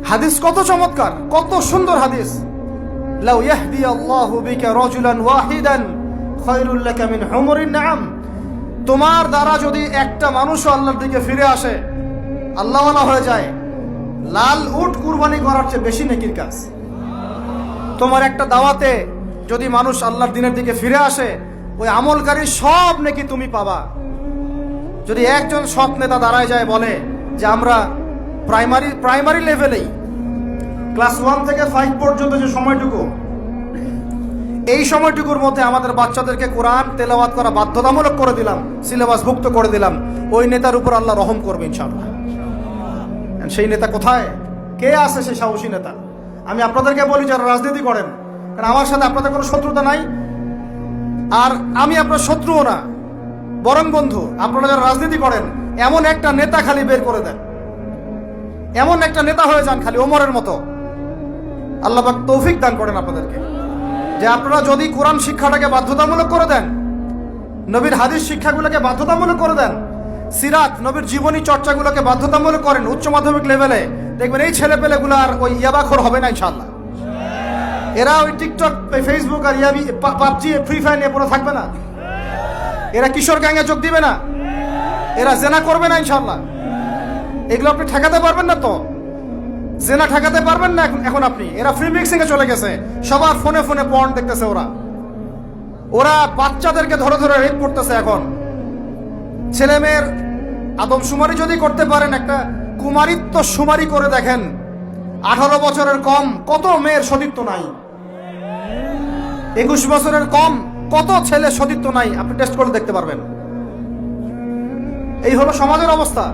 হাদিস কত চমৎকার, কত সুন্দর হাদিস। লাউ ইয়াহদি আল্লাহু বিকা রাজুলান ওয়াহিদান খায়রুল লাকা মিন হুমুরিন নাম। তোমার দ্বারা যদি একটা মানুষও আল্লাহর দিকে ফিরে আসে, আল্লাহওয়ালা হয়ে যায়, লাল উট কুরবানি করার চেয়ে বেশি নেকির কাজ। তোমার একটা দাওয়াতে যদি মানুষ আল্লাহর দিনের দিকে ফিরে আসে, ওই আমলকারী সব নেকি তুমি পাবা। যদি একজন সৎ নেতা দাঁড়ায় যায় বলে যে আমরা প্রাইমারি লেভেলেই ক্লাস 1 থেকে 5 পর্যন্ত যে সময়টুকু, এই সময়টুকুর মধ্যে আমাদের বাচ্চাদেরকে কোরআন তেলাওয়াত করা বাধ্যতামূলক করে দিলাম, সিলেবাস ভুক্ত করে দিলাম, ওই নেতার উপর আল্লাহ রহম করবে ইনশাআল্লাহ। সেই নেতা কোথায়, কে আছে সেই সাহসী নেতা? আমি আপনাদেরকে বলি যারা রাজনীতি করেন, কারণ আমার সাথে আপনাদের কোনো শত্রুতা নাই, আর আমি আপনার শত্রুও না, বরং বন্ধু। আপনারা যারা রাজনীতি করেন, এমন একটা নেতা খালি বের করে দেন, এমন একটা নেতা হয়ে যান খালি ওমরের মতো। আল্লাহ পাক তৌফিক দান করেন আপনাদেরকে, যে আপনারা যদি কোরআন শিক্ষাটাকে বাধ্যতামূলক করে দেন, নবীর হাদিস শিক্ষাগুলোকে বাধ্যতামূলক করে দেন, সিরাত নবীর জীবনী চর্চাগুলোকে বাধ্যতামূলক করেন উচ্চ মাধ্যমিক লেভেলে, দেখবেন এই ছেলেপেলেগুলো আর ওই ইয়াবাখোর হবে না ইনশাআল্লাহ। এরা ওই টিকটক, ফেসবুক আর পাবজি, ফ্রি ফায়ার নিয়ে পড়ে থাকবে না। এরা কিশোর গ্যাংয়ে যোগ দিবে না, এরা জেনা করবে না ইনশাআল্লাহ। এগুলো আপনি ঠেকাতে পারবেন না তো, জেনা ঠেকাতে পারবেন না এখন আপনি। এরা ফ্রি মিক্সিং এ চলে গেছে, সবার ফোনে ফোনে পর্ন দেখতেছে। ওরা বাচ্চাদেরকে ধরে ধরে রেপ করতেছে। এখন ছেলে মেয়ের আদমশুমারি যদি করতে পারেন, একটা কুমারিত্ব শুমারি করে দেখেন, 18 বছরের কম কত মেয়ের সতীত্ব নাই, 21 বছরের কম কত ছেলে সতীত্ব নাই, আপনি টেস্ট করে দেখতে পারবেন। এই হলো সমাজের অবস্থা।